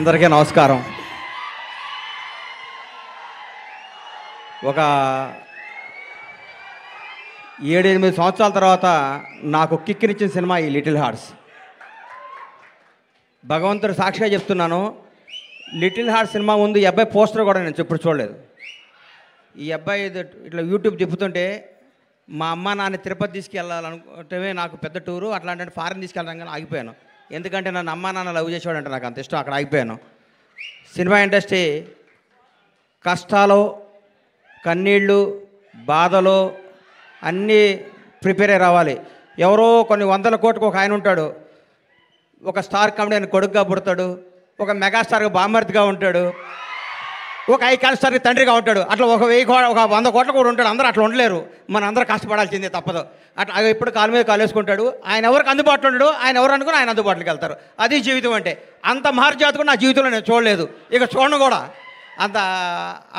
అందరికీ నమస్కారం. ఒక 7-8 సంవత్సరాల తర్వాత నాకు కిక్కినిచ్చిన సినిమా ఈ లిటిల్ హార్ట్స్. భగవంతుడు సాక్షిగా చెప్తున్నాను, లిటిల్ హార్ట్స్ సినిమా ముందు ఈ అబ్బాయి పోస్టర్ కూడా నేను ఎప్పుడు చూడలేదు. ఈ అబ్బాయి ఇట్లా యూట్యూబ్ తిప్పుతుంటే మా అమ్మ నాన్న తిరుపతి తీసుకెళ్ళాలనుకుంటే నాకు పెద్ద టూరు, అట్లాంటి ఫారెన్ తీసుకెళ్ళడం కానీ ఆగిపోయాను. ఎందుకంటే నన్ను అమ్మా నాన్న లవ్ చేసేవాడు అంటే నాకు అంత ఇష్టం, అక్కడ ఆగిపోయాను. సినిమా ఇండస్ట్రీ కష్టాలు, కన్నీళ్ళు, బాధలు అన్నీ ప్రిపేర్ అయ్యి రావాలి. ఎవరో కొన్ని 100 కోట్లకు ఒక ఆయన ఉంటాడు, ఒక స్టార్ కామెడీ కొడుకుగా పుడతాడు, ఒక మెగాస్టార్గా బామ్మర్తిగా ఉంటాడు, ఒక ఐకాన్ స్టార్కి తండ్రిగా ఉంటాడు. అట్లా ఒక 100 కోట్ల కూడా ఉంటాడు. అందరూ అట్లా ఉండలేరు, మన అందరూ కష్టపడాల్సిందే తప్పదు. అట్లా ఎప్పుడు కాలు మీద కాలు వేసుకుంటాడు. ఆయన ఎవరికి అందుబాటులో ఉండడు, ఆయన ఎవరు అనుకుని ఆయన అందుబాటులోకి వెళ్తారు. అది జీవితం అంటే. అంత మహర్జాతకు నా జీవితంలో నేను చూడలేదు, ఇక చూడను కూడా. అంత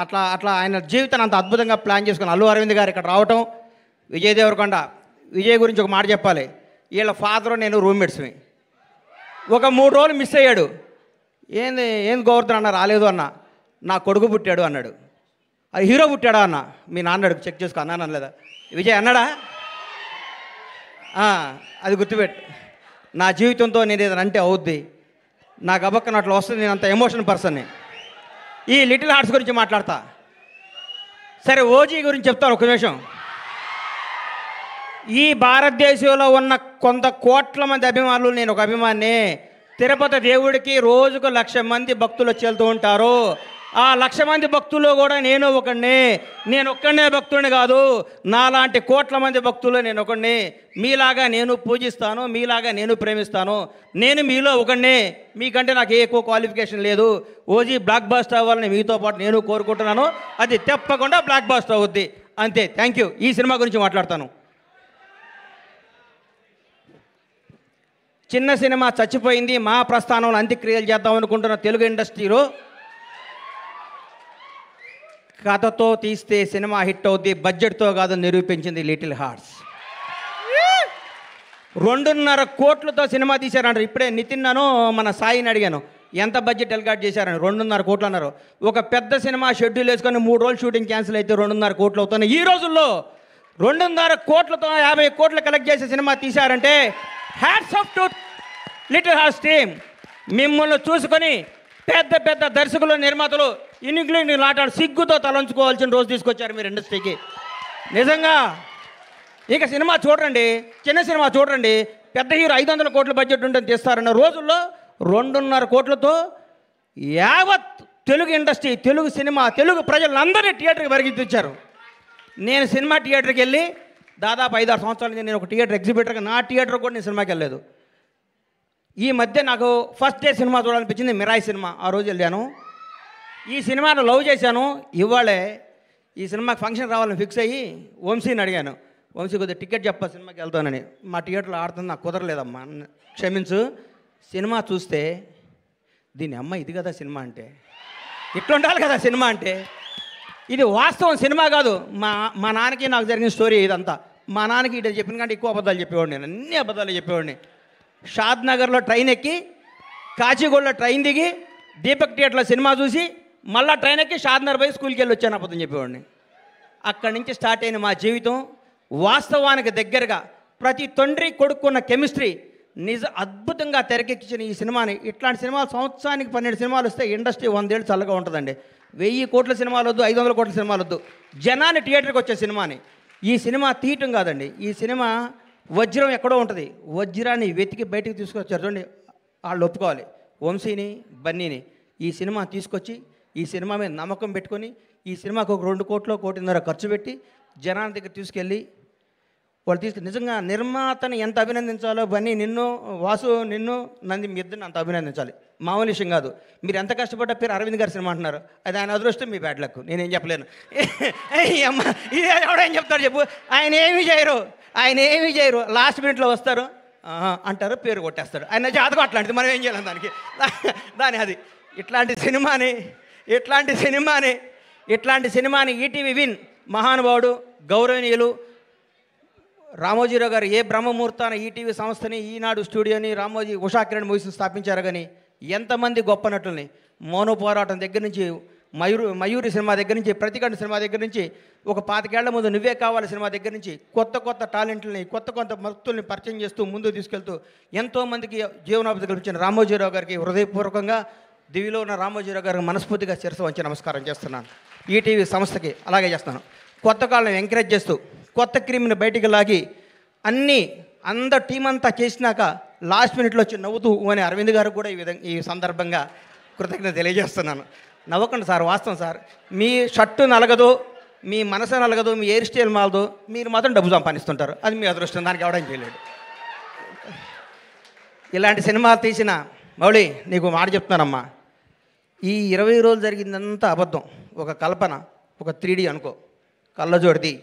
అట్లా ఆయన జీవితాన్ని అంత అద్భుతంగా ప్లాన్ చేసుకుని అల్లు అరవింద్ గారు ఇక్కడ రావటం, విజయ్ దేవరకొండ. విజయ్ గురించి ఒక మాట చెప్పాలి, వీళ్ళ ఫాదరు నేను రూమ్మేట్స్మి. ఒక 3 రోజులు మిస్ అయ్యాడు. ఏంది గోవర్ధన్ అన్న రాలేదు అన్న, నా కొడుకు పుట్టాడు అన్నాడు. అది హీరో పుట్టాడా అన్న, మీ నాన్నడు చెక్ చేసుకో అన్నాను లేదా విజయ్ అన్నాడా? అది గుర్తుపెట్టు. నా జీవితంతో నేను ఏదైనా అంటే అవుద్ది, నాకు అబక్కన అట్లా వస్తుంది. నేను అంత ఎమోషన్ పర్సన్ని. ఈ లిటిల్ హార్ట్స్ గురించి మాట్లాడతా. సరే, ఓజీ గురించి చెప్తాను ఒక నిమిషం. ఈ భారతదేశంలో ఉన్న కొంత కోట్ల మంది అభిమానులు, నేను ఒక అభిమాని. తిరుపతి దేవుడికి రోజుకు 1,00,000 మంది భక్తులు వచ్చి వెళ్తూ ఉంటారు. ఆ 1,00,000 మంది భక్తుల్లో కూడా నేను ఒకడిని. నేను ఒక్కడనే భక్తుడిని కాదు, నాలాంటి కోట్ల మంది భక్తులు నేను ఒకడిని. మీలాగా నేను పూజిస్తాను, మీలాగా నేను ప్రేమిస్తాను. నేను మీలో ఒకడిని, మీకంటే నాకు ఏ ఎక్కువ క్వాలిఫికేషన్ లేదు. ఓజీ బ్లాక్ బస్టర్ అవ్వాలని మీతో పాటు నేను కోరుకుంటున్నాను. అది తప్పకుండా బ్లాక్ బస్టర్ అవుద్ది, అంతే. Thank you. ఈ సినిమా గురించి మాట్లాడతాను. చిన్న సినిమా చచ్చిపోయింది, మా ప్రస్థానంలో అంత్యక్రియలు చేద్దాం అనుకుంటున్న తెలుగు ఇండస్ట్రీలో కథతో తీస్తే సినిమా హిట్ అవుద్ది, బడ్జెట్తో కాదు నిరూపించింది లిటిల్ హార్ట్స్. 2.5 కోట్లతో సినిమా తీశారంటారు. ఇప్పుడే నితిన్ మన సాయిని అడిగాను, ఎంత బడ్జెట్ ఎల్కాట్ చేశారని. 2.5 కోట్లు అన్నారు. ఒక పెద్ద సినిమా షెడ్యూల్ వేసుకొని 3 రోజులు షూటింగ్ క్యాన్సిల్ అయితే 2.5 కోట్లు అవుతున్నాయి. ఈ రోజుల్లో 2.5 కోట్లతో 50 కోట్లు కలెక్ట్ చేసే సినిమా తీశారంటే hats off to little hearts team. మిమ్మల్ని చూసుకొని పెద్ద పెద్ద దర్శకులు, నిర్మాతలు ఇంగ్లీష్ ఆటాడు సిగ్గుతో తలంచుకోవాల్సిన రోజు తీసుకొచ్చారు మీరు ఇండస్ట్రీకి. నిజంగా ఇక సినిమా చూడండి, చిన్న సినిమా చూడండి, పెద్ద హీరో 500 కోట్ల బడ్జెట్ ఉంటుంది తీస్తారన్న రోజుల్లో 2.5 కోట్లతో యావత్ తెలుగు ఇండస్ట్రీ, తెలుగు సినిమా, తెలుగు ప్రజలందరినీ థియేటర్కి పరిగెత్తించారు. నేను సినిమా థియేటర్కి వెళ్ళి దాదాపు 5-6 సంవత్సరాల నుంచి నేను ఒక థియేటర్ ఎగ్జిబిటర్గా, నా థియేటర్ కూడా నేను సినిమాకి వెళ్ళలేదు. ఈ మధ్య నాకు ఫస్ట్ డే సినిమా చూడాలనిపించింది, మిరాయి సినిమా. ఆ రోజు వెళ్ళాను. ఈ సినిమాను లవ్ చేశాను. ఇవాళే ఈ సినిమాకి ఫంక్షన్ రావాలని ఫిక్స్ అయ్యి వంశీని అడిగాను, వంశీ కొద్దిగా టికెట్ చెప్పా సినిమాకి వెళ్తానని. మా థియేటర్లో ఆడుతుంది, నాకు కుదరలేదమ్మా, క్షమించు. సినిమా చూస్తే దీని అమ్మ ఇది కదా సినిమా అంటే, ఇట్లా ఉండాలి కదా సినిమా అంటే. ఇది వాస్తవం, సినిమా కాదు. మా నాన్నకి నాకు జరిగిన స్టోరీ ఇదంతా. మా నాన్నకి ఇటు చెప్పిన కంటే ఎక్కువ అబద్ధాలు చెప్పేవాడిని, నేను అన్ని అబద్ధాలు చెప్పేవాడిని. షాద్ నగర్లో ట్రైన్ ఎక్కి, కాచిగూడలో ట్రైన్ దిగి, దీపక్ థియేటర్లో సినిమా చూసి, మళ్ళీ ట్రైన్ ఎక్కి షాద్నగర్ పోయి స్కూల్కి వెళ్ళి వచ్చాను అబద్ధం చెప్పేవాడిని. అక్కడి నుంచి స్టార్ట్ అయిన మా జీవితం వాస్తవానికి దగ్గరగా. ప్రతి తండ్రి కొడుకున్న కెమిస్ట్రీ అద్భుతంగా తెరకెక్కించిన ఈ సినిమాని. ఇట్లాంటి సినిమాలు సంవత్సరానికి 12 సినిమాలు వస్తే ఇండస్ట్రీ 100 ఏళ్ళు చల్లగా ఉంటుందండి. 1000 కోట్ల సినిమాలు వద్దు, 500 కోట్ల సినిమాలు వద్దు, జనాన్ని థియేటర్కి వచ్చే సినిమాని. ఈ సినిమా తీయటం కాదండి, ఈ సినిమా వజ్రం ఎక్కడో ఉంటుంది, వజ్రాన్ని వెతికి బయటికి తీసుకొచ్చారు చూడండి, వాళ్ళు ఒప్పుకోవాలి. వంశీని, బన్నీని ఈ సినిమా తీసుకొచ్చి, ఈ సినిమా మీద నమ్మకం పెట్టుకొని, ఈ సినిమాకు ఒక 2 కోట్లు, 1.5 కోట్లు ఖర్చు పెట్టి జనాల దగ్గర తీసుకెళ్ళి వాళ్ళు నిజంగా నిర్మాతని ఎంత అభినందించాలో, బన్నీ నిన్ను, వాసు నిన్ను, నంది మీ ఇద్దరిని అంత అభినందించాలి. మామూలు విషయం కాదు. మీరు ఎంత కష్టపడ్డ పేరు అరవింద్ గారి సినిమా అంటున్నారు, అది ఆయన అదృష్టం, మీ బ్యాడ్ లక్, నేనేం చెప్పలేను. అమ్మ ఇది ఎవడేం చెప్తాడు చెప్పు. ఆయన ఏమీ చేయరు, లాస్ట్ మినిట్లో వస్తారు అంటారు, పేరు కొట్టేస్తాడు. ఆయన జాతకం అట్లాంటిది, మనం ఏం చేయాలి దానికి. అది ఇట్లాంటి సినిమాని ఈటీవీ విన్ మహానుభావుడు, గౌరవనీయులు రామోజీరావు గారు ఏ బ్రహ్మముహూర్తాన ఈటీవీ సంస్థని, ఈనాడు స్టూడియోని, రామోజీ ఉషా కిరణ్ మూవీస్ని స్థాపించారు. కానీ ఎంతమంది గొప్ప నటుల్ని, మౌన పోరాటం దగ్గర నుంచి, మయూరి సినిమా దగ్గర నుంచి, ప్రతికంఠ సినిమా దగ్గర నుంచి, ఒక 25 ఏళ్ల ముందు నువ్వే కావాలి సినిమా దగ్గర నుంచి కొత్త టాలెంట్లని, కొత్త భక్తుల్ని పరిచయం చేస్తూ ముందుకు తీసుకెళ్తూ ఎంతోమందికి జీవనోపాధి కల్పించిన రామోజీరావు గారికి హృదయపూర్వకంగా, దివిలో ఉన్న రామోజీరావు గారికి మనస్ఫూర్తిగా శిరస్సు వంచి నమస్కారం చేస్తున్నాను. ఈటీవీ సంస్థకి అలాగే చేస్తున్నాను. కొత్త కాళ్ళని ఎంకరేజ్ చేస్తూ కొత్త క్రీమ్ని బయటికి లాగి అందరు టీం అంతా చేసినాక లాస్ట్ మినిట్లో వచ్చి నవ్వుతూ అని అరవింద్ గారు కూడా ఈ సందర్భంగా కృతజ్ఞత తెలియజేస్తున్నాను. నవ్వకండి సార్, వాస్తవం సార్. మీ షర్టు నలగదు, మీ మనసు నలగదు, మీ హెయిర్ స్టైల్ మాలదు, మీరు మాత్రం డబ్బు సంపాదిస్తుంటారు. అది మీ అదృష్టం, దానికి ఎవడం చేయలేడు. ఇలాంటి సినిమాలు తీసిన మౌళి నీకు మాట చెప్తున్నానమ్మా, ఈ 20 రోజులు జరిగిందంతా అబద్ధం, ఒక కల్పన, ఒక 3D అనుకో, కళ్ళజోడిది.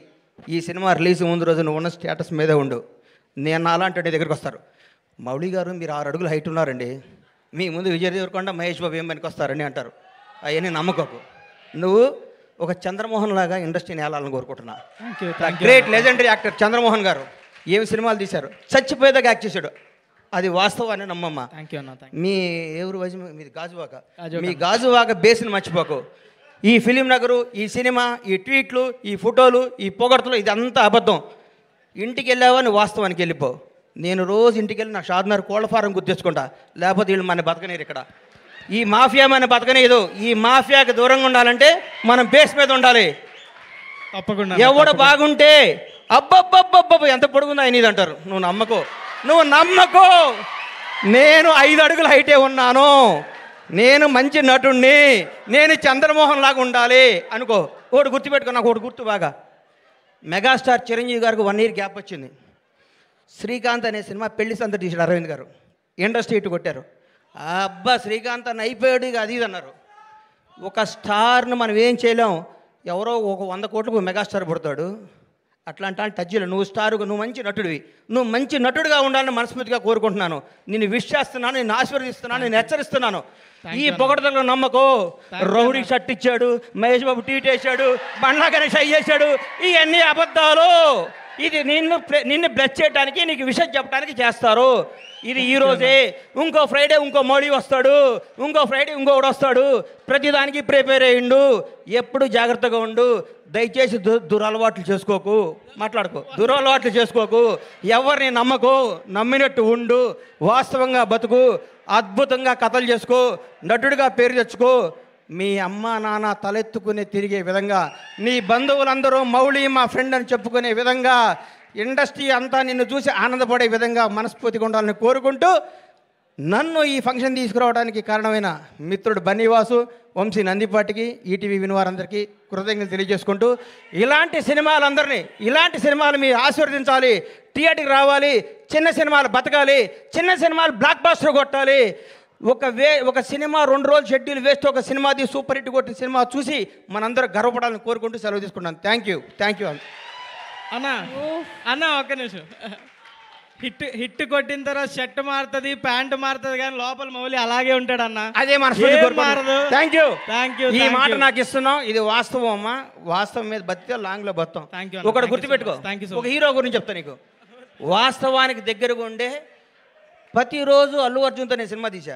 ఈ సినిమా రిలీజ్ ముందు రోజు నువ్వు ఉన్న స్టేటస్ మీదే ఉండు. నేను అలాంటి దగ్గరికి వస్తారు, మౌళి గారు మీరు 6 అడుగులు హైట్ ఉన్నారండి, మీ ముందు విజయ్ దేవరకొండ, మహేష్ బాబు ఏం పనికి వస్తారని అంటారు. అవన్నీ నమ్మకోకు. నువ్వు ఒక చంద్రమోహన్ లాగా ఇండస్ట్రీని ఏలాలని కోరుకుంటున్నా. గ్రేట్ లెజెండరీ యాక్టర్ చంద్రమోహన్ గారు ఏం సినిమాలు తీశారు, చచ్చిపోయేదాకా యాక్ట్ చేశాడు. అది వాస్తవాన్ని నమ్మమ్మ. మీ ఎవరు మీది గాజువాక, మీ గాజువాక బేస్ని మర్చిపోకు. ఈ ఫిలిం నగరు, ఈ సినిమా, ఈ ట్వీట్లు, ఈ ఫోటోలు, ఈ పొగడ్తలు, ఇదంతా అబద్ధం. ఇంటికి వెళ్ళావని వాస్తవానికి వెళ్ళిపో. నేను రోజు ఇంటికి వెళ్ళి నా షాద్నగర్ కోళ్ళ ఫారం గుర్తించుకుంటా, లేకపోతే వీళ్ళు మన బతకనేరు. ఇక్కడ ఈ మాఫియా మన బతకనేదు. ఈ మాఫియాకి దూరంగా ఉండాలంటే మనం బేస్ మీద ఉండాలి. తప్పకుండా ఎవడు బాగుంటే అబ్బబ్బబ్బబ్బ ఎంత పొడుగుందా ఆయన ఇది అంటారు. నువ్వు నమ్మకో. నేను 5 అడుగుల హైటే ఉన్నాను, నేను మంచి నటుణ్ణి, నేను చంద్రమోహన్ లాగా ఉండాలి అనుకో. ఒకటి గుర్తుపెట్టుకో, నాకు ఒకటి గుర్తు బాగా. మెగాస్టార్ చిరంజీవి గారికి 1 ఇయర్ గ్యాప్ వచ్చింది. శ్రీకాంత్ అనే సినిమా పెళ్లి సందడి తీసాడు అరవింద్ గారు, ఇండస్ట్రీ ఇటు కొట్టారు. అబ్బా శ్రీకాంత్ అని అయిపోయాడు, ఇక అది ఇది అన్నారు. ఒక స్టార్ను మనం ఏం చేయలేం. ఎవరో ఒక 100 కోట్లకు మెగాస్టార్ పుడతాడు. అట్లాంటి టచ్లో నువ్వు స్టారుగా, నువ్వు మంచి నటుడివి, నువ్వు మంచి నటుడిగా ఉండాలని మనస్ఫూర్తిగా కోరుకుంటున్నాను. నేను విష్ చేస్తున్నాను, నేను ఆశీర్వదిస్తున్నాను, నేను హెచ్చరిస్తున్నాను. ఈ పొగడతలో నమ్మకో. రౌడీ షర్ట్ ఇచ్చాడు, మహేష్ బాబు ట్వీట్ వేసాడు, బండ్లా గణేష్ అయ్యేసాడు, ఇవన్నీ అబద్ధాలు. ఇది నిన్ను బ్లెస్ చేయడానికి, నీకు విషయం చెప్పడానికి చేస్తారు. ఇది ఈరోజే, ఇంకో ఫ్రైడే ఇంకో మోడీ వస్తాడు, ఇంకో ఫ్రైడే ఇంకొకడు వస్తాడు. ప్రతిదానికి ప్రిపేర్ అయ్యిండు. ఎప్పుడు జాగ్రత్తగా ఉండు. దయచేసి దురలవాట్లు చేసుకోకు, దురలవాట్లు చేసుకోకు. ఎవరిని నమ్మకు, నమ్మినట్టు ఉండు, వాస్తవంగా బతుకు, అద్భుతంగా కథలు చేసుకో, నటుడిగా పేరు తెచ్చుకో. మీ అమ్మ నాన్న తలెత్తుకుని తిరిగే విధంగా, నీ బంధువులందరూ మౌళి మా ఫ్రెండ్ అని చెప్పుకునే విధంగా, ఇండస్ట్రీ అంతా నిన్ను చూసి ఆనందపడే విధంగా మనస్ఫూర్తిగా ఉండాలని కోరుకుంటూ, నన్ను ఈ ఫంక్షన్ తీసుకురావడానికి కారణమైన మిత్రుడు బన్నీవాసు, వంశీ నందిపాటికి, ఈటీవీ వినివారందరికీ కృతజ్ఞతలు తెలియజేసుకుంటూ, ఇలాంటి సినిమాలు మీరు ఆశీర్వదించాలి, థియేటర్కి రావాలి, చిన్న సినిమాలు బతకాలి, చిన్న సినిమాలు బ్లాక్ బాస్టర్ కొట్టాలి. ఒక సినిమా 2 రోజులు షెడ్యూల్ వేస్ట్, ఒక సినిమాది సూపర్ హిట్ కొట్టిన సినిమా చూసి మనందరూ గర్వపడాలని కోరుకుంటూ సెలవు తీసుకుంటాను. థ్యాంక్ యూ అన్న ఒక్క నిమిషం. హిట్ కొట్టిన తర్వాత షర్ట్ మారుతుంది, ప్యాంటు మారుతుంది, కానీ లోపల మౌలి అలాగే ఉంటాడు అన్న. అదే మారదు. Thank you. ఈ మాట నాకు ఇస్తున్నాం. ఇది వాస్తవం అమ్మా. వాస్తవం మీద బతికే లాంగ్లో బతాం. ఒకటి గుర్తుపెట్టుకో. ఒక హీరో గురించి చెప్తా నీకు. వాస్తవానికి దగ్గరగా ఉండే ప్రతిరోజు అల్లు అర్జున్తో నేను సినిమా తీసా.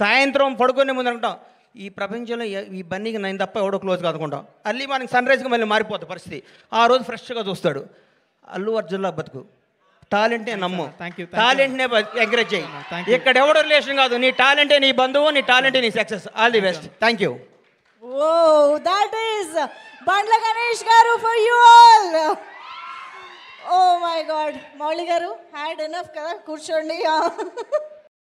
సాయంత్రం పడుకునే ముందు అనుకుంటాం, ఈ ప్రపంచంలో ఈ బన్నీకి నేను తప్ప ఎవడో క్లోజ్ కాదుకుంటాం. అల్లి మనకి సన్ రైజ్కి మళ్ళీ మారిపోతుంది పరిస్థితి. ఆ రోజు ఫ్రెష్గా చూస్తాడు. అల్లు అర్జున్లా బతుకు. టాలెంటే నమ్ము, టాలెంట్నే ఎంకరేజ్ చేయి. ఇక్కడ ఎవడో రిలేషన్ కాదు, నీ టాలెంటే నీ బంధువు, నీ టాలెంటే నీ success. All the best. Thank you. That is Bandla Ganesh garu for you all. Oh my God, Mauli garu had enough kada, kurchondi.